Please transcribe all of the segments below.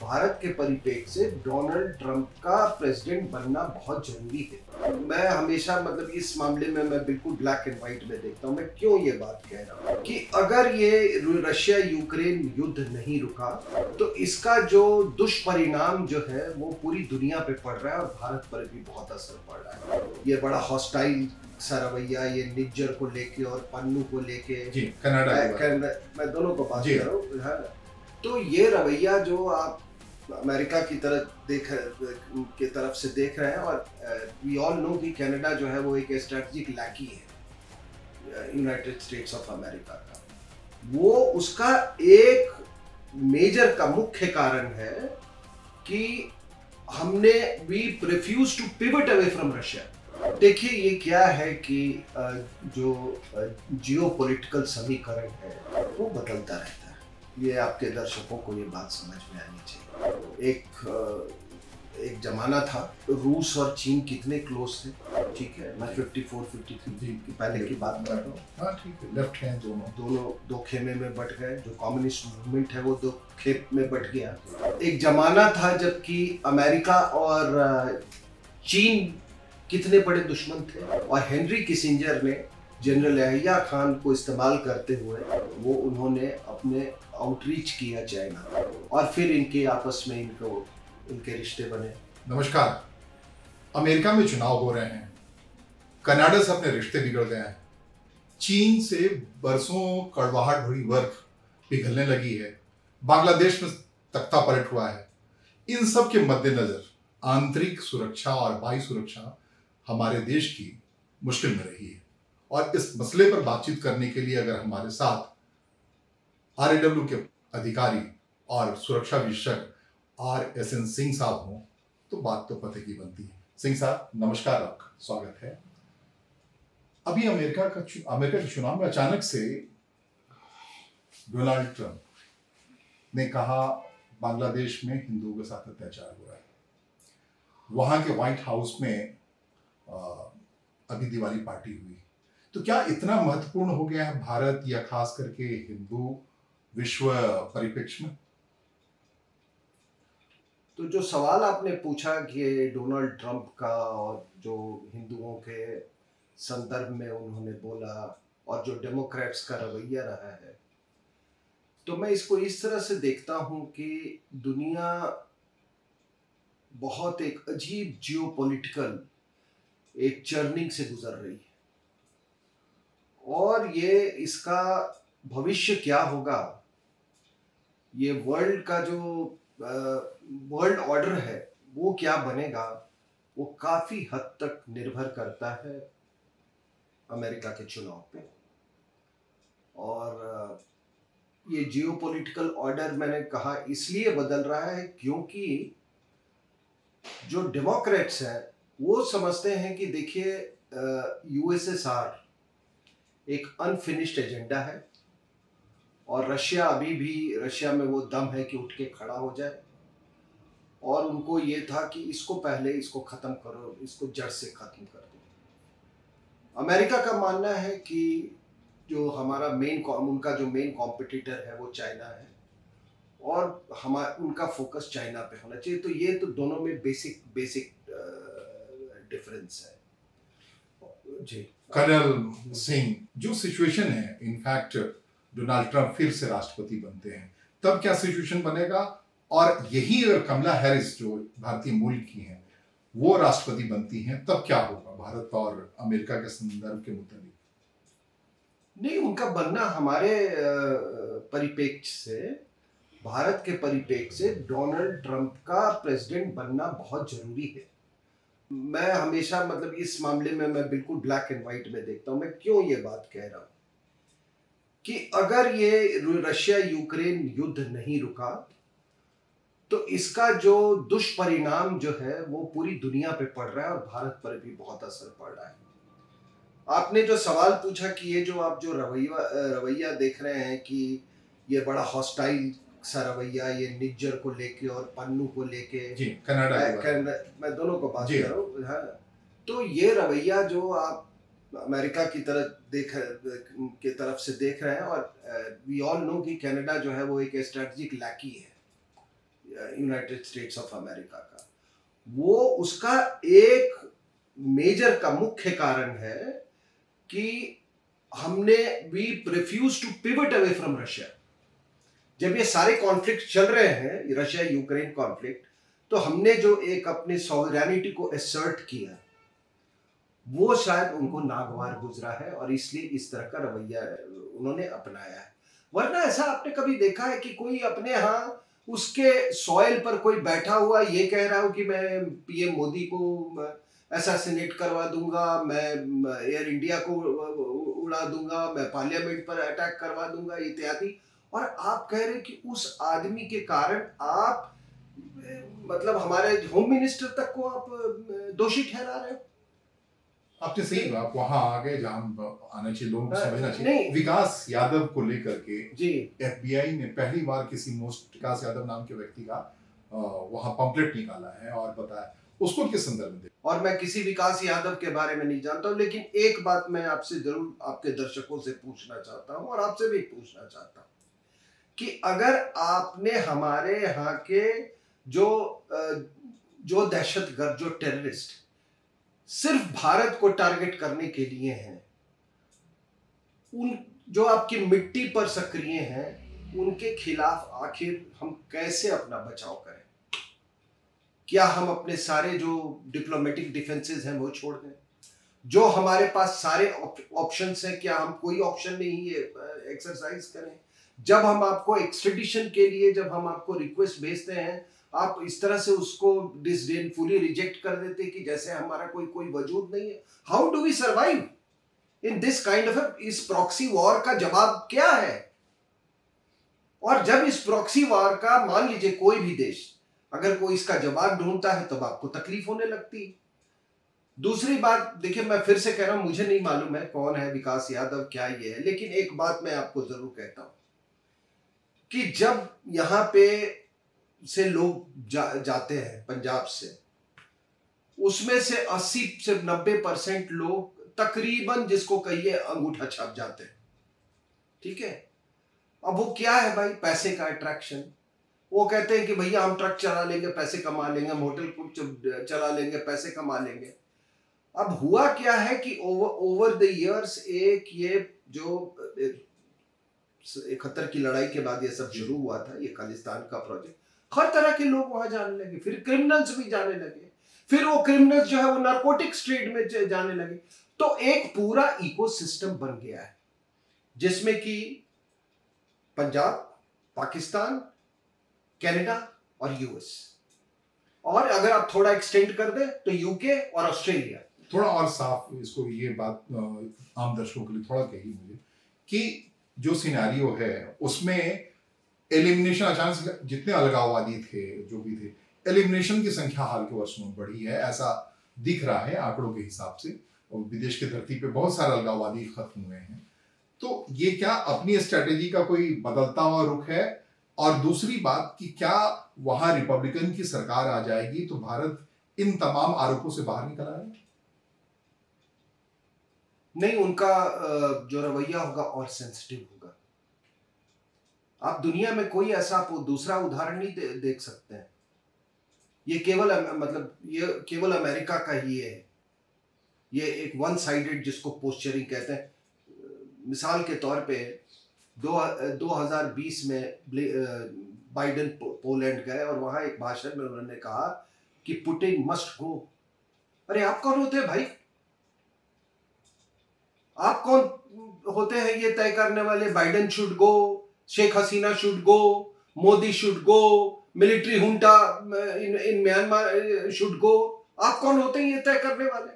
भारत के परिप्रेक्ष्य से डोनाल्ड ट्रंप का प्रेसिडेंट बनना बहुत जरूरी है। मैं हमेशा इस मामले में मैं बिल्कुल ब्लैक एंड व्हाइट में देखता हूँ। मैं क्यों ये बात कह रहा हूँ कि अगर ये रशिया यूक्रेन युद्ध नहीं रुका तो इसका जो दुष्परिणाम जो है वो पूरी दुनिया पे पड़ रहा है और भारत पर भी बहुत असर पड़ रहा है। ये बड़ा हॉस्टाइल सा रवैया, ये निज्जर को लेके और पन्नू को लेके, कनाडा मैं दोनों को बात कर रहा हूँ। तो ये रवैया जो आप अमेरिका की तरफ से देख रहे हैं, और वी ऑल नो कि कनाडा जो है वो एक स्ट्रेटजिक लैकी है यूनाइटेड स्टेट्स ऑफ अमेरिका का। वो उसका एक मेजर का मुख्य कारण है कि हमने we refuse to pivot away from Russia. देखिए ये क्या है कि जो जियोपॉलिटिकल समीकरण है वो बदलता रहता है। ये आपके दर्शकों को ये बात समझ में आनी चाहिए। एक जमाना था रूस और चीन कितने क्लोज थे, ठीक है। मैं 54-53 की पहले की बात कर रहा हूँ। हाँ ठीक है, लेफ्ट हैंड दोनों दो खेमे में बट गए। जो कम्युनिस्ट मूवमेंट है वो दो खेप में बट गया। एक जमाना था जबकि अमेरिका और चीन कितने बड़े दुश्मन थे, और हेनरी किसिंजर ने जनरल याहिया खान को इस्तेमाल करते हुए वो उन्होंने अपने आउटरीच किया चाइना, और फिर इनके आपस में इनके रिश्ते बने। नमस्कार। अमेरिका में चुनाव हो रहे हैं, कनाडा से अपने रिश्ते बिगड़ गए हैं, चीन से बरसों कड़वाहट भरी बर्फ पिघलने लगी है, बांग्लादेश में तख्ता पलट हुआ है। इन सब के मद्देनजर आंतरिक सुरक्षा और बाह्य सुरक्षा हमारे देश की मुश्किल में रही है, और इस मसले पर बातचीत करने के लिए अगर हमारे साथ RAW के अधिकारी और सुरक्षा विशेषज्ञ RSN सिंह साहब हों तो बात तो पते की बनती है। सिंह साहब नमस्कार, आपका स्वागत है। अभी अमेरिका के चुनाव में अचानक से डोनाल्ड ट्रंप ने कहा बांग्लादेश में हिंदुओं के साथ अत्याचार हो रहा है। वहां के व्हाइट हाउस में अभी दिवाली पार्टी हुई। तो क्या इतना महत्वपूर्ण हो गया है भारत या खास करके हिंदू विश्व परिप्रेक्ष्य में? तो जो सवाल आपने पूछा कि डोनाल्ड ट्रंप का और जो हिंदुओं के संदर्भ में उन्होंने बोला और जो डेमोक्रेट्स का रवैया रहा है, तो मैं इसको इस तरह से देखता हूं कि दुनिया बहुत एक अजीब जियोपॉलिटिकल एक चर्निंग से गुजर रही है, और ये इसका भविष्य क्या होगा, ये वर्ल्ड का जो वर्ल्ड ऑर्डर है वो क्या बनेगा, वो काफी हद तक निर्भर करता है अमेरिका के चुनाव पे। और ये जियोपॉलिटिकल ऑर्डर मैंने कहा इसलिए बदल रहा है क्योंकि जो डेमोक्रेट्स हैं वो समझते हैं कि देखिए USSR एक अनफिनिश्ड एजेंडा है, और रशिया रशिया में वो दम है कि उठ के खड़ा हो जाए, और उनको ये था कि इसको खत्म करो, इसको जड़ से खत्म कर दो। अमेरिका का मानना है कि जो उनका जो मेन कॉम्पिटिटर है वो चाइना है, और उनका फोकस चाइना पे होना चाहिए। तो ये तो दोनों में बेसिक डिफरेंस है जी। कर्नल सिंह, जो सिचुएशन है, इनफैक्ट डोनाल्ड ट्रंप फिर से राष्ट्रपति बनते हैं तब क्या सिचुएशन बनेगा, और यही अगर कमला हैरिस जो भारतीय मूल की हैं वो राष्ट्रपति बनती हैं तब क्या होगा भारत और अमेरिका के संदर्भ के मुताबिक? नहीं, उनका बनना हमारे परिप्रेक्ष्य से, भारत के परिप्रेक्ष्य से डोनाल्ड ट्रंप का प्रेसिडेंट बनना बहुत जरूरी है। मैं हमेशा इस मामले में मैं बिल्कुल ब्लैक एंड व्हाइट में देखता हूँ। मैं क्यों ये बात कह रहा हूँ कि अगर ये रशिया यूक्रेन युद्ध नहीं रुका तो इसका जो दुष्परिणाम जो है वो पूरी दुनिया पे पड़ रहा है और भारत पर भी बहुत असर पड़ रहा है। आपने जो सवाल पूछा कि ये जो आप जो रवैया देख रहे हैं कि ये बड़ा हॉस्टाइल सा रवैया, ये निज्जर को लेके और पन्नू को लेके, कनाडा मैं दोनों को बात कर रहा हूँ। हाँ, तो ये रवैया जो आप अमेरिका की तरफ से देख रहे हैं, और वी ऑल नो कि कनाडा जो है वो एक स्ट्रेटजिक लैकी है यूनाइटेड स्टेट्स ऑफ अमेरिका का, वो उसका एक मेजर का मुख्य कारण है कि हमने we refuse to pivot away from Russia. जब ये सारे कॉन्फ्लिक्ट चल रहे हैं, रशिया यूक्रेन कॉन्फ्लिक्ट, तो हमने जो एक अपनी सॉवरेनिटी को एसर्ट किया, वो शायद उनको नागवार गुजरा है और इसलिए इस तरह का रवैया उन्होंने अपनाया है। वरना ऐसा आपने कभी देखा है कि कोई अपने यहाँ उसके सॉइल पर कोई बैठा हुआ ये कह रहा हो कि मैं पीएम मोदी को असैसिनेट करवा दूंगा, मैं एयर इंडिया को उड़ा दूंगा, मैं पार्लियामेंट पर अटैक करवा दूंगा इत्यादि, और आप कह रहे हैं कि उस आदमी के कारण आप मतलब हमारे होम मिनिस्टर तक को आप दोषी ठहरा रहे हो। आपने सही बात, वहां आ गए जहां आना चाहिए, लोगों को समझना चाहिए। नहीं, विकास यादव को लेकर के जी एफबीआई ने पहली बार किसी मोस्ट विकास यादव नाम के व्यक्ति का वहां पंपलेट निकाला है और बताया उसको किस संदर्भ में। और मैं किसी विकास यादव के बारे में नहीं जानता हूं, लेकिन एक बात मैं आपसे जरूर आपके दर्शकों से पूछना चाहता हूं और आपसे भी पूछना चाहता हूं कि अगर आपने हमारे यहाँ के जो दहशतगर्द, जो टेररिस्ट सिर्फ भारत को टारगेट करने के लिए हैं, उन जो आपकी मिट्टी पर सक्रिय हैं, उनके खिलाफ आखिर हम कैसे अपना बचाव करें? क्या हम अपने सारे जो डिप्लोमेटिक डिफेंसेस हैं वो छोड़ दें? जो हमारे पास सारे ऑप्शंस हैं, क्या हम कोई ऑप्शन नहीं एक्सरसाइज करें? जब हम आपको एक्सट्रेडिशन के लिए, जब हम आपको रिक्वेस्ट भेजते हैं, आप इस तरह से उसको डिसडेनफुली रिजेक्ट कर देते कि जैसे हमारा कोई वजूद नहीं है। How do we survive in this kind of इस प्रॉक्सी वॉर का जवाब क्या है? और जब इस प्रॉक्सी वॉर का मान लीजिए कोई भी देश अगर कोई इसका जवाब ढूंढता है, तब आपको तकलीफ होने लगती है। दूसरी बात देखिए, मैं फिर से कह रहा हूं, मुझे नहीं मालूम है कौन है विकास यादव, क्या ये है, लेकिन एक बात मैं आपको जरूर कहता हूं कि जब यहां पे से लोग जाते हैं पंजाब से, उसमें से 80 से 90% लोग तकरीबन जिसको कहिए अंगूठा छाप जाते हैं। ठीक है, अब वो क्या है भाई? पैसे का अट्रैक्शन। वो कहते हैं कि भैया हम ट्रक चला लेंगे, पैसे कमा लेंगे, हम होटल चला लेंगे, पैसे कमा लेंगे। अब हुआ क्या है कि ओवर द इयर्स एक ये जो 71 की लड़ाई के बाद ये सब शुरू हुआ था, ये खालिस्तान का प्रोजेक्ट, हर तरह के लोग वहां जाने लगे, फिर क्रिमिनल्स भी जाने लगे, फिर वो क्रिमिनल्स जो है वो नारकोटिक्स ट्रेड में जाने लगे। तो एक पूरा इकोसिस्टम बन गया है जिसमें कि पंजाब, पाकिस्तान, कनाडा और यूएस, और अगर आप थोड़ा एक्सटेंड कर दें तो यूके और ऑस्ट्रेलिया। थोड़ा और साफ इसको ये बात आम दर्शकों के लिए थोड़ा कही मुझे कि जो सिनेरियो है उसमें एलिमिनेशन अचानक से जितने अलगाववादी थे, जो भी थे, एलिमिनेशन की संख्या हाल के वर्षों में बढ़ी है, ऐसा दिख रहा है आंकड़ों के हिसाब से। और विदेश की धरती पे बहुत सारे अलगाववादी खत्म हुए हैं। तो ये क्या अपनी स्ट्रेटेजी का कोई बदलता हुआ रुख है? और दूसरी बात कि क्या वहां रिपब्लिकन की सरकार आ जाएगी तो भारत इन तमाम आरोपों से बाहर निकल आएगा? नहीं, उनका जो रवैया होगा और सेंसिटिव होगा। आप दुनिया में कोई ऐसा दूसरा उदाहरण नहीं देख सकते हैं। ये केवल मतलब ये केवल अमेरिका का ही है। ये एक वन साइडेड, जिसको पोस्चरिंग कहते हैं। मिसाल के तौर पे 2020 में बाइडेन पोलैंड गए और वहां एक भाषण में उन्होंने कहा कि पुतिन मस्ट गो। अरे आप कौन होते हैं भाई? आप कौन होते हैं ये तय करने वाले? Biden should go, Sheikh Hasina should go, Modi should go, military junta in Myanmar should go. आप कौन होते हैं ये तय करने वाले?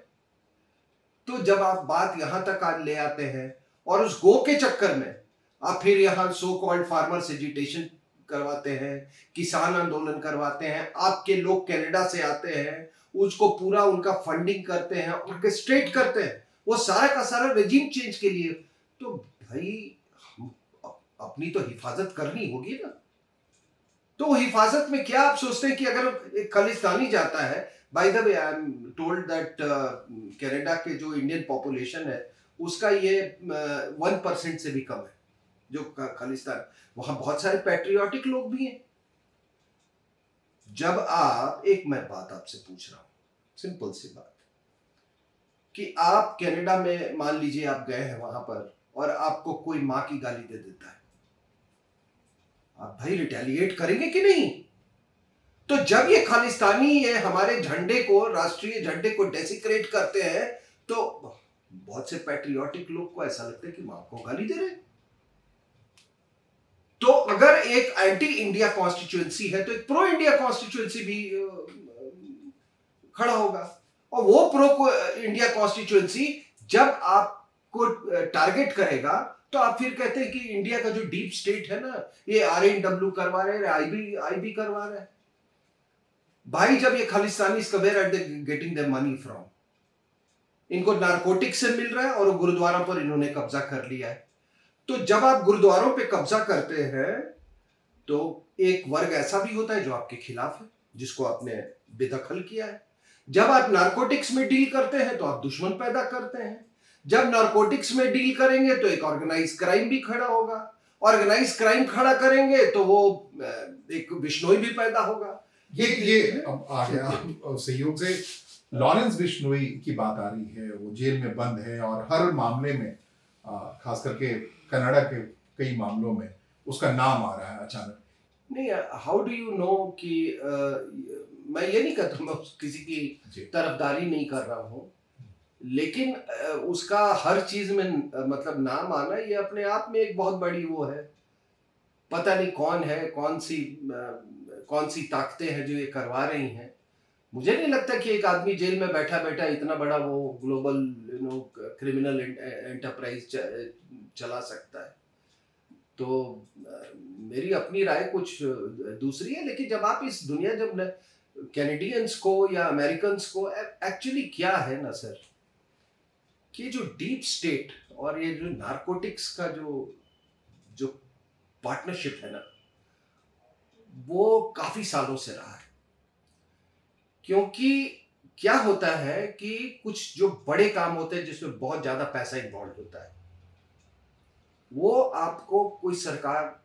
तो जब आप बात यहां तक आज ले आते हैं और उस गो के चक्कर में आप फिर यहां सो कॉल्ड फार्मर्स एजिटेशन करवाते हैं, किसान आंदोलन करवाते हैं, आपके लोग कनाडा से आते हैं, उसको पूरा उनका फंडिंग करते हैं, ऑर्केस्ट्रेट करते हैं, वो सारा का सारा रेजिम चेंज के लिए, तो भाई हम अपनी तो हिफाजत करनी होगी ना। तो हिफाजत में क्या आप सोचते हैं कि अगर एक खालिस्तानी जाता है, by the way I am told that Canada के जो इंडियन पॉपुलेशन है उसका ये 1% से भी कम है जो खालिस्तान, वहां बहुत सारे पैट्रियोटिक लोग भी हैं। जब आप, एक मैं बात आपसे पूछ रहा हूं, सिंपल सी बात, कि आप कनाडा में मान लीजिए आप गए हैं वहां पर और आपको कोई माँ की गाली दे देता है, आप भाई रिटेलिएट करेंगे कि नहीं? तो जब ये खालिस्तानी ये हमारे झंडे को, राष्ट्रीय झंडे को डेसिक्रेट करते हैं, तो बहुत से पैट्रियोटिक लोग को ऐसा लगता है कि माँ को गाली दे रहे हैं। तो अगर एक एंटी इंडिया कॉन्स्टिट्यूएंसी है तो एक प्रो इंडिया कॉन्स्टिट्यूएंसी भी खड़ा होगा। और वो प्रो इंडिया कॉन्स्टिट्यूएंसी जब आपको टारगेट करेगा तो आप फिर कहते हैं कि इंडिया का जो डीप स्टेट है ना, ये RNW करवा रहे हैं, आईबी करवा रहे हैं। भाई जब ये खालिस्तानी where are they getting their money from? इनको नारकोटिक से मिल रहा है और गुरुद्वारा पर इन्होंने कब्जा कर लिया है। तो जब आप गुरुद्वारों पे कब्जा करते हैं तो एक वर्ग ऐसा भी होता है जो आपके खिलाफ है, जिसको आपने बेदखल किया है। जब आप नारकोटिक्स में डील करते हैं तो आप दुश्मन पैदा करते हैं। जब नारकोटिक्स में डील करेंगे तो एक ऑर्गेनाइज क्राइम भी खड़ा होगा। ऑर्गेनाइज क्राइम खड़ा करेंगे तो वो एक बिश्नोई भी पैदा होगा। ये अब आ गया सहयोग से लॉरेंस बिश्नोई की बात आ रही है। वो जेल में बंद है और हर मामले में खास करके कनाडा के कई मामलों में उसका नाम आ रहा है अचानक। नहीं, हाउ डू यू नो कि मैं ये नहीं कहता, मैं किसी की तरफदारी नहीं कर रहा हूँ, लेकिन उसका हर चीज में मतलब नाम आना ये अपने आप में एक बहुत बड़ी वो है। पता नहीं कौन है, कौन सी ताकतें हैं जो ये करवा रही हैं। मुझे नहीं लगता कि एक आदमी जेल में बैठा बैठा इतना बड़ा वो ग्लोबल क्रिमिनल एंटरप्राइज चला सकता है। तो मेरी अपनी राय कुछ दूसरी है। लेकिन जब आप इस दुनिया, जब कैनेडियंस को या अमेरिकन्स को एक्चुअली क्या है ना सर, कि जो डीप स्टेट और ये जो नारकोटिक्स का जो पार्टनरशिप है ना, वो काफी सालों से रहा है। क्योंकि क्या होता है कि कुछ जो बड़े काम होते हैं जिसमें बहुत ज्यादा पैसा इन्वॉल्व होता है, वो आपको कोई सरकार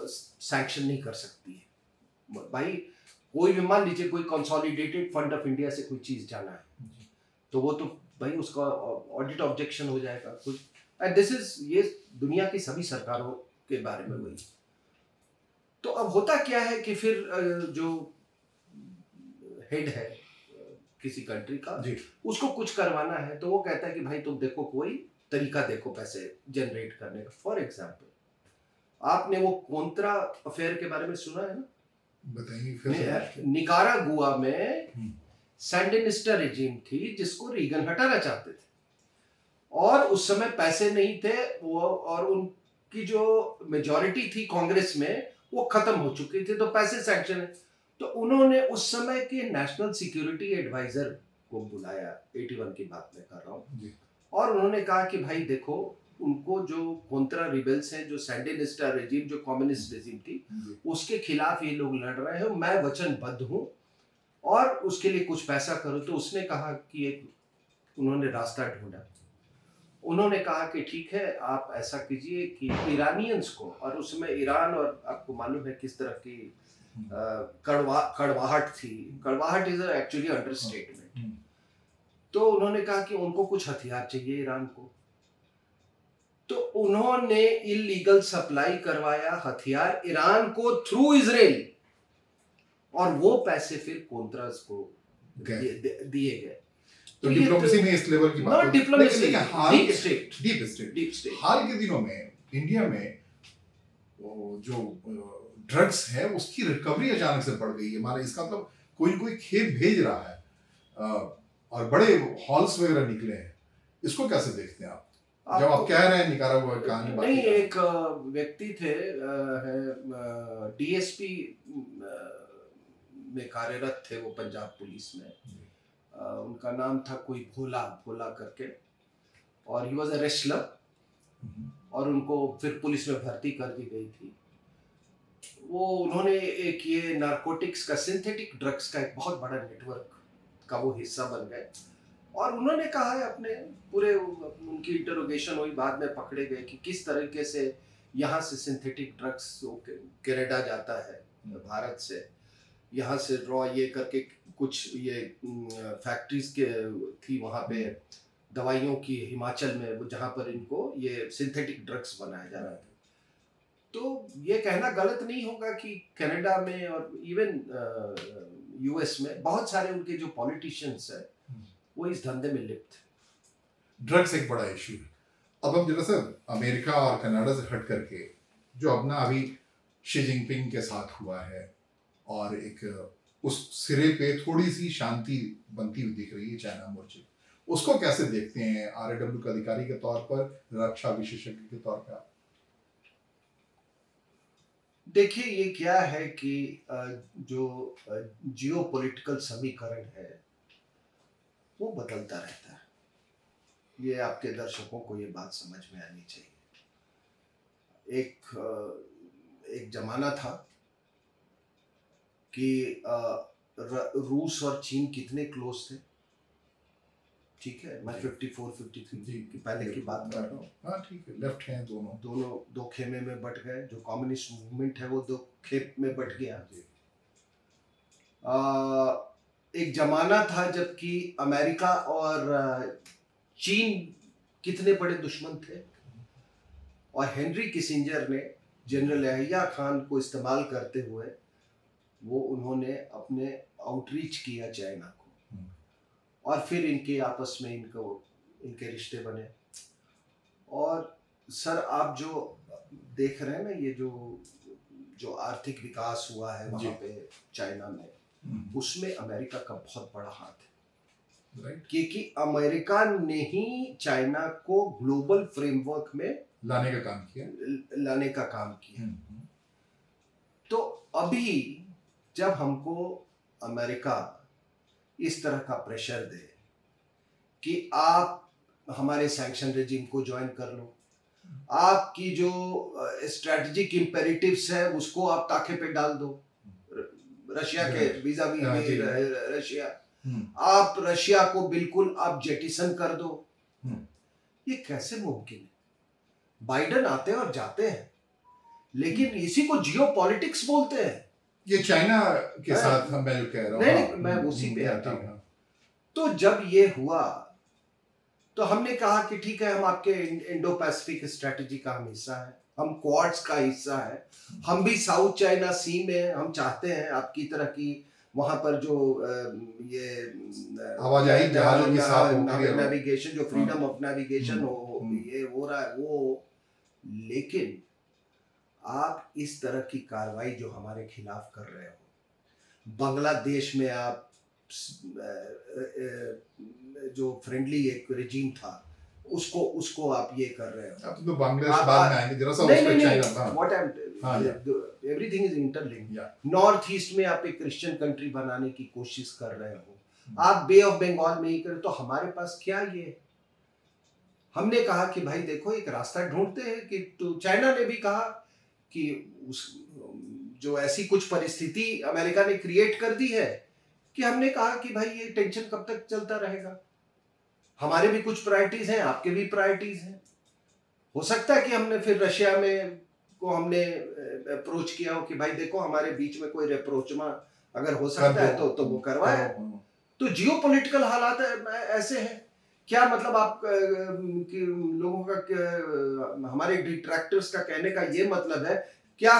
सैंक्शन नहीं कर सकती है। भाई कोई भी मान लीजिए कोई कंसोलिडेटेड फंड ऑफ इंडिया से कोई चीज जाना है तो वो तो भाई उसका ऑडिट ऑब्जेक्शन हो जाएगा कुछ। एंड दिस इज, ये दुनिया की सभी सरकारों के बारे में वही। तो अब होता क्या है कि फिर जो हेड है किसी कंट्री का, उसको कुछ करवाना है तो वो कहता है कि भाई तुम देखो कोई तरीका देखो पैसे जनरेट करने का। फॉर एग्जाम्पल, आपने वो कोंत्रा अफेयर के बारे में सुना है ना? बताइए। निकारागुआ में सैंडिनिस्टा रेजिम थी जिसको रीगन हटाना चाहते थे और उस समय पैसे नहीं थे वो, और उनकी जो मेजॉरिटी थी कांग्रेस में वो खत्म हो चुकी थी, तो पैसे सैंक्शन है। तो उन्होंने उस समय के नेशनल सिक्योरिटी एडवाइजर को बुलाया, 81 की बात मैं कर रहा हूँ, और उन्होंने कहा कि भाई देखो, उनको जो कोंत्रा रिबेल्स हैं, जो सैंडिनिस्टा रेजिम, जो कम्युनिस्ट रेजिम थी, उसके खिलाफ ये लोग लड़ रहे हैं, मैं वचनबद्ध हूँ और उसके लिए कुछ पैसा करो। तो उसने कहा कि एक, उन्होंने रास्ता ढूंढा। उन्होंने कहा कि ठीक है, आप ऐसा कीजिए कि ईरानियंस को, और उसमें ईरान, और आपको मालूम है किस तरह की कड़वाहट थी, कड़वाहट इज एक्चुअली अंडरस्टेटमेंट। तो उन्होंने कहा कि उनको कुछ हथियार चाहिए ईरान को, तो उन्होंने इलीगल सप्लाई करवाया हथियार ईरान को थ्रू इजराइल, और वो पैसे फिर कोंत्रास को दिए गए। तो डिप्लोमेसी में इस लेवल की बात, डिप्लोमेसी, डीप स्टेट। हाल के दिनों में इंडिया में जो ड्रग्स है उसकी रिकवरी अचानक से बढ़ गई है। हमारा इसका मतलब कोई खेप भेज रहा है और बड़े हॉल्स वगैरह निकले हैं। इसको कैसे देखते हैं आप? जब आप कह रहे हैं निकारागुआ कहानी, नहीं, एक व्यक्ति थे DSP में कार्यरत थे वो पंजाब पुलिस में, उनका नाम था कोई भोला करके, और ही वाज अ रेसलर, और उनको फिर पुलिस में भर्ती कर दी गई थी। वो उन्होंने एक ये नारकोटिक्स का, सिंथेटिक ड्रग्स का एक बहुत बड़ा नेटवर्क का वो हिस्सा बन गए, और उन्होंने कहा है अपने पूरे, उनकी इंटरोगेशन हुई, बाद में पकड़े गए कि किस तरीके से यहाँ से सिंथेटिक ड्रग्स कनाडा जाता है भारत से, यहाँ से रॉ ये करके कुछ ये फैक्ट्रीज के थी वहाँ पे दवाइयों की, हिमाचल में, वो जहाँ पर इनको ये सिंथेटिक ड्रग्स बनाया जा रहा था। तो ये कहना गलत नहीं होगा कि कनाडा में और इवन यूएस में बहुत सारे उनके जो पॉलिटिशियंस हैं वो इस धंधे में लिप्त हैं। ड्रग्स एक बड़ा इशू है। अब हम जरा सा अमेरिका और कनाडा से हट करके जो अपना अभी शी जिनपिंग के साथ हुआ है और एक उस सिरे पे थोड़ी सी शांति बनती हुई दिख रही है चाइना मोर्चे, उसको कैसे देखते हैं आरएडब्ल्यू के अधिकारी के तौर पर, रक्षा विशेषज्ञ के तौर पर? देखिए ये क्या है कि जो जियो पॉलिटिकल समीकरण है वो बदलता रहता है। ये आपके दर्शकों को ये बात समझ में आनी चाहिए। एक जमाना था कि रूस और चीन कितने क्लोज थे, ठीक है, मैं 54-53 की पहले की बात कर रहा हूँ। हाँ ठीक है, लेफ्ट हैं दोनों दो खेमे में बट गए। जो कम्युनिस्ट मूवमेंट है वो दो खेप में बट गया। एक जमाना था जबकि अमेरिका और चीन कितने बड़े दुश्मन थे और हेनरी किसिंजर ने जनरल याहिया खान को इस्तेमाल करते हुए वो उन्होंने अपने आउटरीच किया चाइना को और फिर इनके आपस में इनके रिश्ते बने। और सर आप जो देख रहे हैं ना, ये जो आर्थिक विकास हुआ है वहाँ पे चाइना में, उसमें अमेरिका का बहुत बड़ा हाथ है। क्योंकि अमेरिका ने ही चाइना को ग्लोबल फ्रेमवर्क में लाने का काम किया। तो अभी जब हमको अमेरिका इस तरह का प्रेशर दे कि आप हमारे सैंक्शन रेजिम को ज्वाइन कर लो, आपकी जो स्ट्रेटेजिक इम्पेरेटिव्स है उसको आप ताके पे डाल दो, रशिया के वीजा भी रशिया, आप रशिया को बिल्कुल आप जेटिसन कर दो, ये कैसे मुमकिन है? बाइडेन आते हैं और जाते हैं लेकिन इसी को जियो पॉलिटिक्स बोलते हैं। ये चाइना के साथ मैं जो कह रहा हूँ, नहीं मैं उसी पे आता हूँ। तो जब ये हुआ तो हमने कहा कि ठीक है, हम आपके इंडो पैसिफिक स्ट्रेटेजी का हम हिस्सा है, हम क्वाड्स का हिस्सा है, हम भी साउथ चाइना सी में हम चाहते हैं आपकी तरह की वहां पर जो ये आवाजाही जहाजों की साथ नेविगेशन, जो फ्रीडम ऑफ नेविगेशन ये हो रहा है वो। लेकिन आप इस तरह की कार्रवाई जो हमारे खिलाफ कर रहे हो, बांग्लादेश में आप जो फ्रेंडली एक रेजिम था उसको आप ये कर रहे हो। अब तो बांग्लादेश बाद में आएंगे, जरा सा उस पे China, what I am everything is interlinked. North east में आप एक क्रिश्चियन कंट्री बनाने की कोशिश कर रहे हो, आप बे ऑफ बंगाल में ही कर, तो हमारे पास क्या ये? हमने कहा कि भाई देखो एक रास्ता ढूंढते हैं कि तो चाइना ने भी कहा कि उस जो ऐसी कुछ परिस्थिति अमेरिका ने क्रिएट कर दी है कि हमने कहा कि भाई ये टेंशन कब तक चलता रहेगा, हमारे भी कुछ प्रायोरिटीज हैं, आपके भी प्रायोरिटीज हैं। हो सकता है कि हमने फिर रशिया में को हमने अप्रोच किया हो कि भाई देखो हमारे बीच में कोई रेप्रोचमा अगर हो सकता है तो वो करवाए। तो जियोपॉलिटिकल हालात ऐसे हैं। क्या मतलब आप लोगों का, हमारे डिट्रैक्टर्स का कहने का ये मतलब है क्या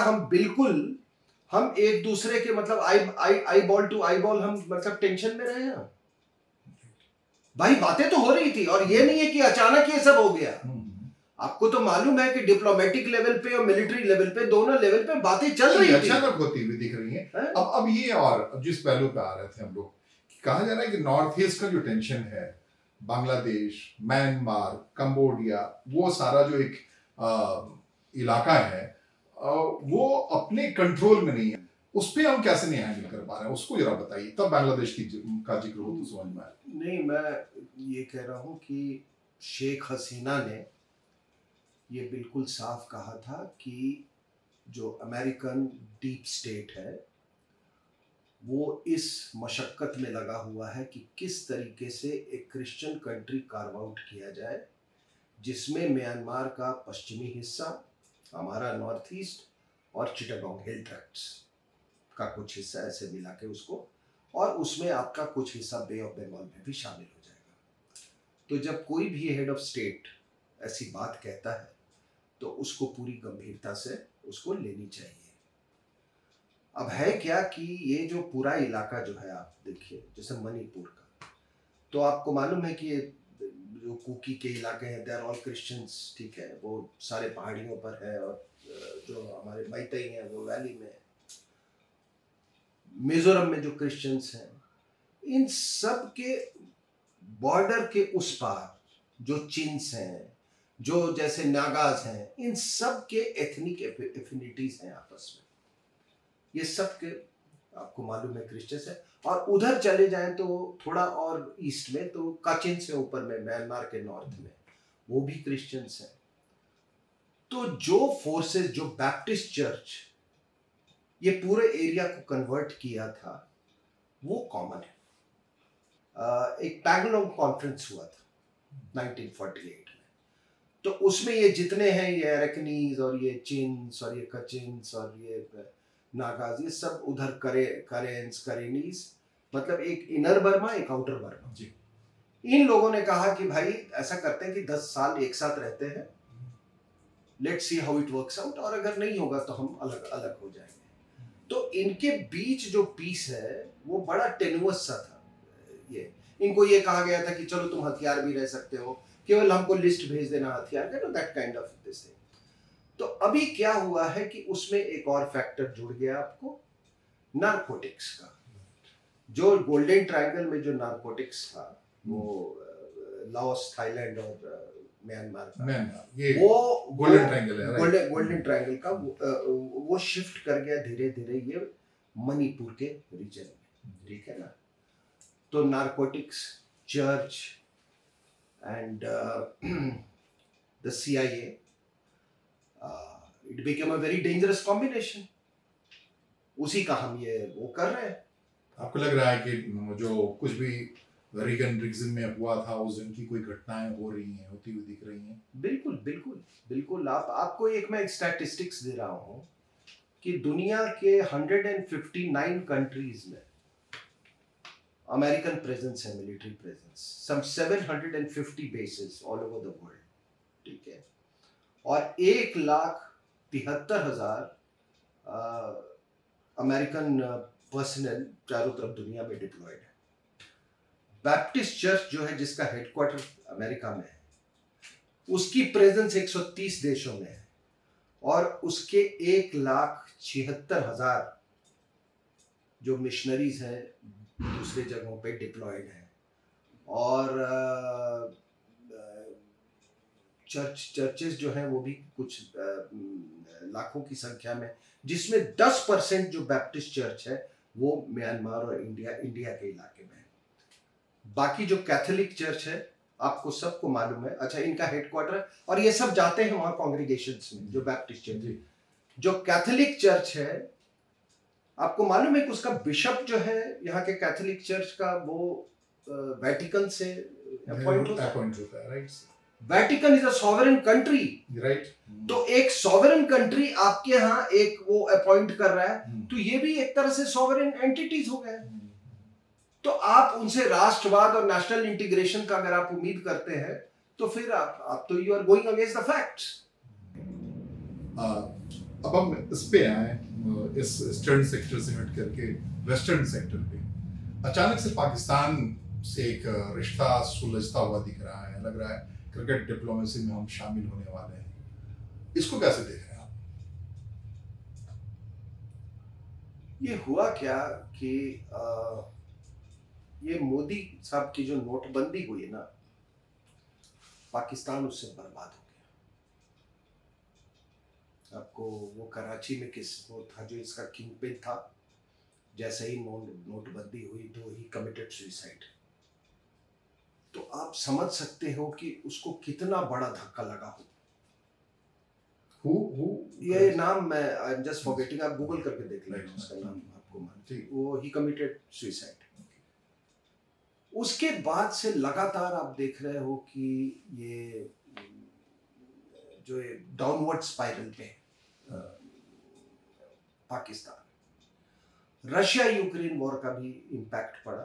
हम एक दूसरे के मतलब eyeball to eyeball हम मतलब टेंशन में रहे हैं? भाई बातें तो हो रही थी और ये नहीं है कि अचानक ये सब हो गया। आपको तो मालूम है कि डिप्लोमेटिक लेवल पे और मिलिट्री लेवल पे, दोनों लेवल पे बातें चल रही थी, अचानक होती हुई दिख रही हैं। अब ये और जिस पहलू पे आ रहे थे हम लोग, कहा जा रहा है कि नॉर्थ ईस्ट का जो टेंशन है, बांग्लादेश, म्यांमार, कंबोडिया, वो सारा जो एक इलाका है वो अपने कंट्रोल में नहीं है, उस पे हम कैसे नहीं हैंडल कर पा रहे हैं, उसको जरा बताइए, तब बांग्लादेश का जिक्र हो तो समझ में आए। नहीं, मैं ये कह रहा हूँ कि शेख हसीना ने ये बिल्कुल साफ कहा था कि जो अमेरिकन डीप स्टेट है वो इस मशक्कत में लगा हुआ है कि किस तरीके से एक क्रिश्चियन कंट्री कार्व आउट किया जाए जिसमें म्यांमार का पश्चिमी हिस्सा, हमारा नॉर्थ ईस्ट और चिटागोंग हिल ट्रैक्ट्स, का कुछ हिस्सा ऐसे मिला के उसको, और उसमें आपका कुछ हिस्सा बे ऑफ बंगाल में भी शामिल हो जाएगा। तो जब कोई भी हेड ऑफ स्टेट ऐसी बात कहता है तो उसको पूरी गंभीरता से उसको लेनी चाहिए। अब है क्या कि ये जो पूरा इलाका जो है, आप देखिए जैसे मणिपुर का, तो आपको मालूम है कि ये जो कुकी के इलाके हैं, दे आर ऑल क्रिश्चियंस, ठीक है, वो सारे पहाड़ियों पर है, और जो हमारे मैतेई हैं वो वैली में, मिजोरम में जो क्रिश्चियंस हैं, इन सब के बॉर्डर के उस पार जो चिन्स हैं, जो जैसे नागाज हैं, इन सब के एथनिक एफिनिटीज हैं आपस में। ये सब के आपको मालूम है क्रिश्चियंस है। और उधर चले जाएं तो थोड़ा और ईस्ट में तो काचिन से ऊपर में, म्यांमार के नॉर्थ में, वो भी क्रिश्चियंस हैं। तो जो फोर्सेस, जो बैप्टिस्ट चर्च ये पूरे एरिया को कन्वर्ट किया था, वो कॉमन है। एक पैगलोंग कॉन्फ्रेंस हुआ था 1948 में, तो उसमें ये जितने हैं, ये अरकनीज और ये चिन्स और ये कचिन्स और ये नागाज, ये सब उधर करेंस, करेनीज, मतलब एक इनर बर्मा, एक आउटर बर्मा जी। इन लोगों ने कहा कि भाई ऐसा करते हैं कि 10 साल एक साथ रहते हैं, let's see how it works out, और अगर नहीं होगा तो हम अलग अलग हो जाएंगे। तो इनके बीच जो पीस है वो बड़ा टेनुअस सा था। ये इनको ये कहा गया था कि चलो तुम हथियार भी रह सकते हो, केवल हमको लिस्ट भेज देना हथियार का, that kind of this thing. तो अभी क्या हुआ है कि उसमें एक और फैक्टर जुड़ गया आपको, नारकोटिक्स का। जो गोल्डन ट्रायंगल में जो नारकोटिक्स था, वो लाओस, थाईलैंड और म्यांमार का, ये वो गोल्डन ट्रायंगल है, गोल्डन ट्रायंगल का वो शिफ्ट कर गया धीरे धीरे ये मणिपुर के रीजन में, ठीक है ना। तो narcotics, church and the CIA, it became a very dangerous combination. उसी का हम ये वो कर रहे हैं। आपको लग रहा है कि जो कुछ भी रीगन रिग्जन में हुआ था, उस दिन की कोई घटनाएं हो रही हैं, होती हुई दिख रही हैं? बिल्कुल बिल्कुल बिल्कुल। आपको मैं एक स्टैटिस्टिक्स दे रहा हूँ कि दुनिया के 159 कंट्रीज में अमेरिकन प्रेजेंस है, military presence, some 750 bases all over the world, ठीक है, और 1,73,000 अमेरिकन पर्सनल चारों तरफ दुनिया में डिप्लॉयड है। बैप्टिस्ट चर्च जो है, जिसका हेडक्वार्टर अमेरिका में है, उसकी प्रेजेंस 130 देशों में है, और उसके 1,76,000 जो मिशनरीज हैं दूसरे जगहों पे डिप्लॉयड हैं, और चर्चेस जो हैं वो भी कुछ लाखों की संख्या में, जिसमें 10% जो बैप्टिस्ट चर्च है वो म्यांमार और इंडिया के इलाके में है। बाकी जो कैथोलिक चर्च है, आपको सबको मालूम है, अच्छा इनका हेडक्वार्टर, और ये सब जाते हैं वहां कॉन्ग्रीगेशंस में, जो बैप्टिस्ट चर्च है। जो कैथोलिक चर्च है, आपको मालूम है कि उसका बिशप जो है यहाँ के कैथोलिक चर्च का, वो वेटिकन से अपॉइंट होता है, right. Vatican is a sovereign country, right. तो एक सॉवरेन कंट्री आपके यहाँ एक वो अपॉइंट कर रहा है, तो ये भी एक तरह से सॉवरेन एंटिटीज हो गए। तो आप उनसे राष्ट्रवाद और नेशनल इंटीग्रेशन का अगर आप उम्मीद करते हैं, तो फिर आप तो you are going against the facts. अब हम इस पे आए, इस ईस्टर्न सेक्टर से हट करके वेस्टर्न सेक्टर पे, अचानक से पाकिस्तान से एक रिश्ता सुलझता हुआ दिख रहा है, लग रहा है क्रिकेट डिप्लोमेसी में हम शामिल होने वाले हैं। इसको कैसे देख रहे हैं आप? ये हुआ क्या कि ये मोदी साहब की जो नोटबंदी हुई ना, पाकिस्तान उससे बर्बाद हो गया। आपको वो कराची में वो था जो इसका किंग पिन था, जैसे ही नोटबंदी हुई तो ही कमिटेड सुसाइड। तो आप समझ सकते हो कि उसको कितना बड़ा धक्का लगा हो। ये नाम मैं आई एम जस्ट फॉरगेटिंग, आप गूगल करके देख लेना उसका नाम, आपको मालूम, वो ही कमिटेड सुसाइड। उसके बाद से लगातार आप देख रहे हो कि ये जो डाउनवर्ड स्पाइरल पे पाकिस्तान, रशिया यूक्रेन वॉर का भी इम्पैक्ट पड़ा।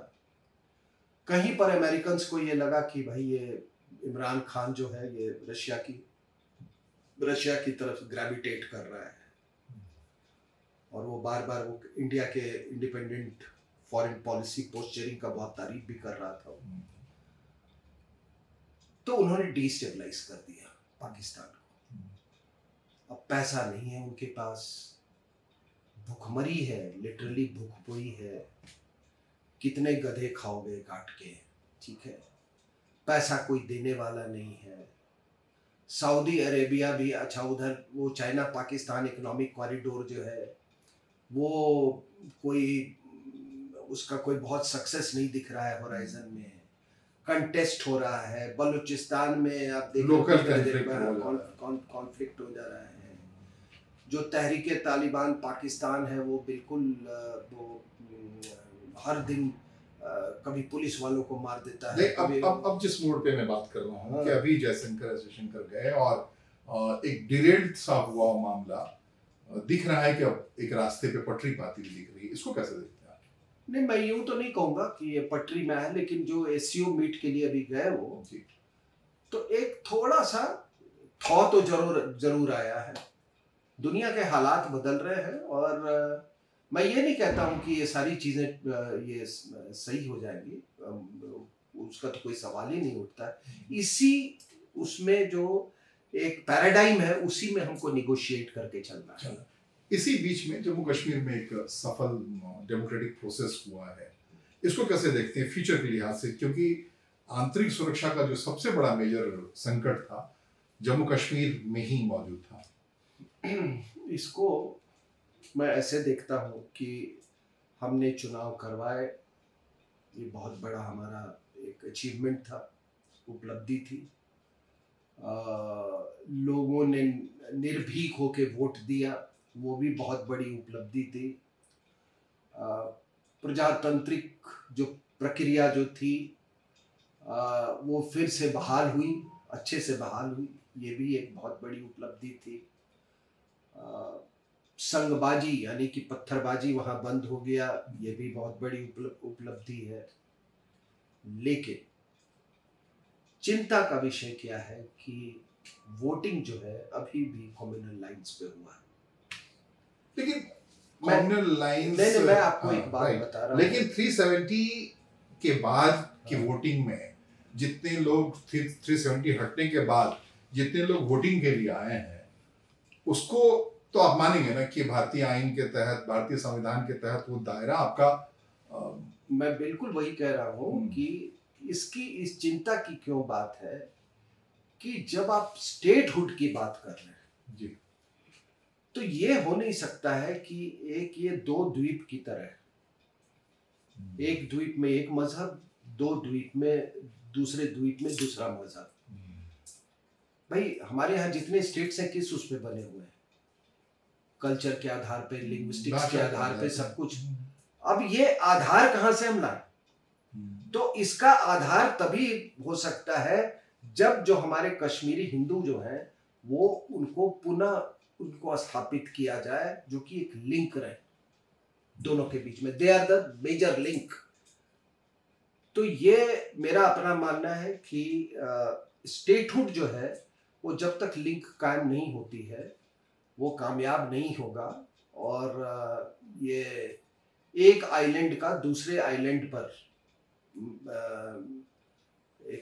कहीं पर अमेरिकन को ये लगा कि भाई ये इमरान खान जो है ये रशिया की तरफ ग्रेविटेट कर रहा है, और वो बार बार वो इंडिया के इंडिपेंडेंट फॉरेन पॉलिसी पोस्चरिंग का बहुत तारीफ भी कर रहा था। तो उन्होंने डिस्टेबलाइज कर दिया पाकिस्तान को। अब पैसा नहीं है उनके पास, भूखमरी है, लिटरली भूखमरी है। कितने गधे खाओगे काट के, ठीक है। पैसा कोई देने वाला नहीं है। सऊदी अरेबिया भी, अच्छा उधर वो चाइना पाकिस्तान इकोनॉमिक कॉरिडोर जो है वो कोई उसका कोई बहुत सक्सेस नहीं दिख रहा है होराइजन में। कंटेस्ट हो रहा है बलूचिस्तान में, आप देखिए कॉन्फ्लिक्ट हो जा रहा है। जो तहरीके तालिबान पाकिस्तान है वो बिल्कुल वो हर दिन कभी पुलिस वालों को मार देता है। अब जिस मोड पे मैं बात कर रहा हूँ कि अभी जयशंकर गए और एक डिरेल्ड सा हुआ मामला दिख रहा है कि अब एक रास्ते पे पटरी पाती हुई दिख रही है, इसको कैसे देखते हैं? नहीं, मैं यूं तो नहीं कहूंगा कि ये पटरी में है, लेकिन जो एससीओ मीट के लिए अभी गए वो जी, तो एक थोड़ा सा तो जरूर आया है। दुनिया के हालात बदल रहे हैं, और मैं ये नहीं कहता हूं कि ये सारी चीजें ये सही हो जाएंगी, उसका तो कोई सवाल ही नहीं उठता। इसी उसमें जो एक पैराडाइम है उसी में हमको निगोशिएट करके चलना है। इसी बीच में जम्मू कश्मीर में एक सफल डेमोक्रेटिक प्रोसेस हुआ है, इसको कैसे देखते हैं फ्यूचर के लिहाज से? क्योंकि आंतरिक सुरक्षा का जो सबसे बड़ा मेजर संकट था जम्मू कश्मीर में ही मौजूद था। इसको मैं ऐसे देखता हूँ कि हमने चुनाव करवाए, ये बहुत बड़ा हमारा एक अचीवमेंट था, उपलब्धि थी। लोगों ने निर्भीक होके वोट दिया, वो भी बहुत बड़ी उपलब्धि थी। प्रजातांत्रिक जो प्रक्रिया जो थी वो फिर से बहाल हुई, अच्छे से बहाल हुई, ये भी एक बहुत बड़ी उपलब्धि थी। संगबाजी यानी कि पत्थरबाजी वहाँ बंद हो गया, ये भी बहुत बड़ी उपलब्धि है। लेकिन चिंता का विषय क्या है कि वोटिंग जो है अभी भी कम्युनल लाइंस पे हुआ है। लेकिन कम्युनल लाइंस, नहीं, मैं आपको एक बात बता रहा हूँ, लेकिन 370 के बाद की वोटिंग में जितने लोग 370 हटने के बाद जितने लोग वोटिंग के लिए आए हैं, उसको तो आप मानेंगे ना कि भारतीय आईन के तहत, भारतीय संविधान के तहत वो दायरा आपका मैं बिल्कुल वही कह रहा हूँ कि इसकी इस चिंता की क्यों बात है कि जब आप स्टेटहुड की बात कर रहे हैं जी, तो ये हो नहीं सकता है कि एक ये दो द्वीप की तरह, एक द्वीप में एक मजहब, दो द्वीप में दूसरे द्वीप में दूसरा मजहब। भाई हमारे यहाँ जितने स्टेट्स हैं किस उस पे बने हुए हैं, कल्चर के आधार पे, लिंग्विस्टिक्स के आधार पे, सब कुछ। अब ये आधार कहाँ से हम लाए? तो इसका आधार तभी हो सकता है जब जो हमारे कश्मीरी हिंदू जो हैं वो उनको पुनः उनको स्थापित किया जाए, जो कि एक लिंक रहे दोनों के बीच में। They are the major link. तो ये मेरा अपना मानना है कि स्टेटहुड जो है वो जब तक लिंक कायम नहीं होती है वो कामयाब नहीं होगा। और ये एक आइलैंड का दूसरे आइलैंड पर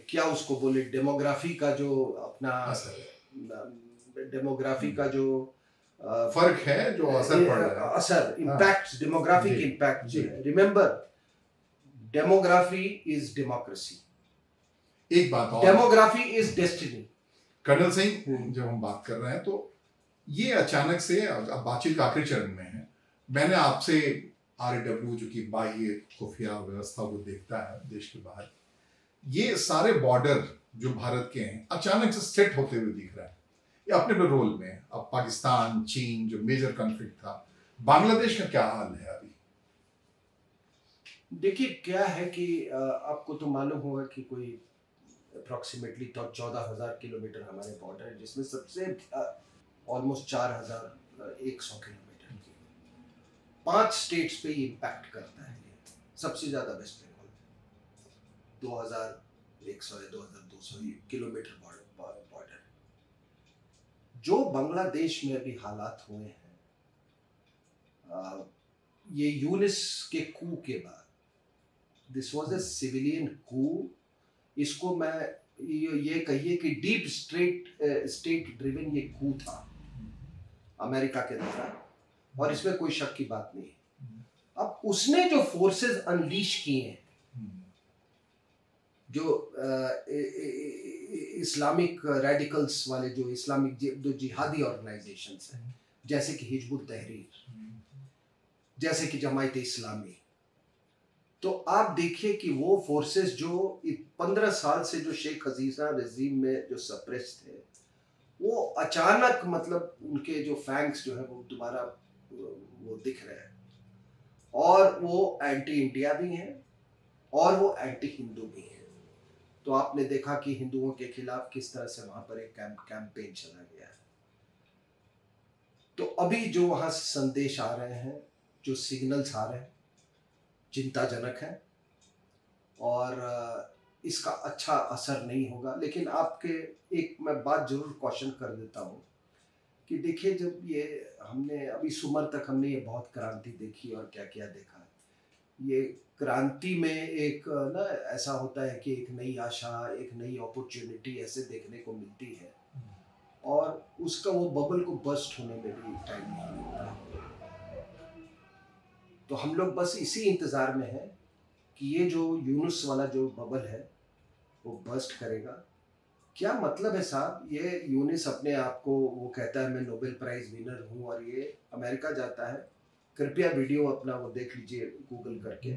क्या उसको बोले, डेमोग्राफी का जो अपना डेमोग्राफी का जो फर्क है, जो असर पड़ रहा है, असर, impact, demographic impact. Remember, demography is democracy. एक बात और, demography is destiny. Colonel Singh, जब हम बात कर रहे हैं तो ये अचानक से, अब बातचीत का आखिरी चरण में है, मैंने आपसे RAW जो कि बाह्य खुफिया व्यवस्था को देखता है देश के बाहर, ये सारे बॉर्डर जो भारत के हैं अचानक से सेट होते हुए दिख रहा है, ये अपने अपने रोल में। अब पाकिस्तान, चीन जो मेजर कॉन्फ्लिक्ट था, बांग्लादेश का क्या हाल है अभी? देखिए क्या है कि आपको तो मालूम होगा कि कोई अप्रॉक्सीमेटली 14,000 किलोमीटर हमारे बॉर्डर है, जिसमें सबसे ऑलमोस्ट 4,100 किलोमीटर की 5 स्टेट्स पे इम्पैक्ट करता है। ये सबसे ज्यादा वेस्ट बंगाल, 2100 या 2200 किलोमीटर बॉर्डर। जो बांग्लादेश में अभी हालात हुए हैं, ये यूनिस के कू के बाद, दिस वाज अ सिविलियन कू। इसको मैं ये कहिए कि डीप स्टेट ड्रिवन ये कू था अमेरिका के द्वारा, और इसमें कोई शक की बात नहीं है। अब उसने जो फोर्सेस अनलीश किए हैं, जो इस्लामिक रेडिकल्स वाले, जो इस्लामिक जो जिहादी ऑर्गेनाइजेशंस हैं, जैसे कि हिजबुल तहरीर, जैसे कि जमायत इस्लामी, तो आप देखिए कि वो फोर्सेस जो 15 साल से जो शेख हसीना रजीम में जो सप्रेस थे, वो अचानक मतलब उनके जो फैंक्स जो है वो दोबारा वो दिख रहे हैं, और वो एंटी इंडिया भी हैं और वो एंटी हिंदू भी हैं। तो आपने देखा कि हिंदुओं के खिलाफ किस तरह से वहां पर एक कैंपेन चला गया है। तो अभी जो वहां से संदेश आ रहे हैं, जो सिग्नल्स आ रहे हैं, चिंताजनक है, और इसका अच्छा असर नहीं होगा। लेकिन आपके एक मैं बात जरूर क्वेश्चन कर देता हूँ कि देखिए, जब ये हमने अभी सुमर तक हमने ये बहुत क्रांति देखी और क्या क्या देखा, ये क्रांति में एक ना ऐसा होता है कि एक नई आशा, एक नई अपॉर्चुनिटी ऐसे देखने को मिलती है, और उसका वो बबल को बस्ट होने में भी टाइम नहीं लगता है। तो हम लोग बस इसी इंतज़ार में हैं कि ये जो यूनुस वाला जो बबल है वो बस्ट करेगा। क्या मतलब है साहब, ये यूनुस अपने आप को वो कहता है मैं नोबेल प्राइज विनर हूँ, और ये अमेरिका जाता है। कृपया वीडियो अपना वो देख लीजिए गूगल करके।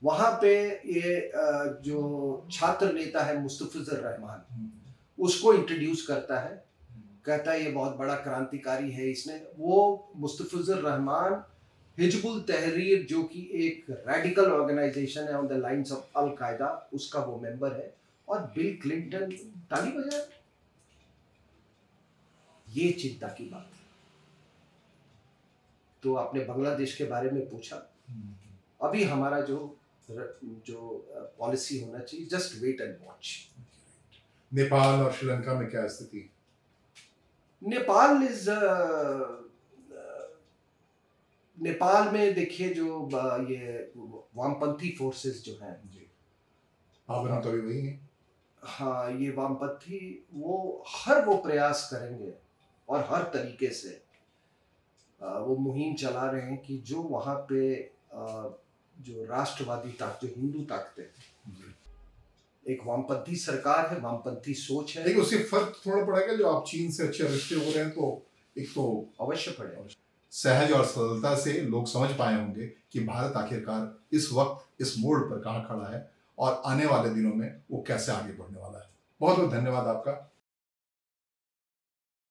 वहाँ पे ये जो छात्र नेता है मुस्तफिजुर रहमान, उसको इंट्रोड्यूस करता है, कहता है ये बहुत बड़ा क्रांतिकारी है। इसने वो मुस्तफिजुर रहमान हिजबुल तहरीर, जो कि एक रेडिकल ऑर्गेनाइजेशन है ऑन द लाइंस ऑफ अल कायदा, उसका वो मेंबर है, और बिल क्लिंटन ताली बजाए। ये चिंता की बात है। तो आपने बांग्लादेश के बारे में पूछा, अभी हमारा जो पॉलिसी होना चाहिए, just wait and watch. Nepal और श्रीलंका में क्या स्थिति? नेपाल में देखिए, जो ये वामपंथी फोर्सेस जो हैं जी, तो भी वही है। हाँ, ये वामपंथी वो हर वो प्रयास करेंगे और हर तरीके से वो मुहिम चला रहे हैं कि जो वहाँ पे जो राष्ट्रवादी ताकत, जो हिंदू ताकतें, एक वामपंथी सरकार है, वामपंथी सोच है। लेकिन उससे फर्क थोड़ा पड़ेगा, जो आप चीन से अच्छे रिश्ते हो रहे हैं, तो एक तो अवश्य पड़ेगा। सहज और सरलता से लोग समझ पाए होंगे कि भारत आखिरकार इस वक्त इस मोड़ पर कहाँ खड़ा है और आने वाले दिनों में वो कैसे आगे बढ़ने वाला है। बहुत बहुत धन्यवाद आपका।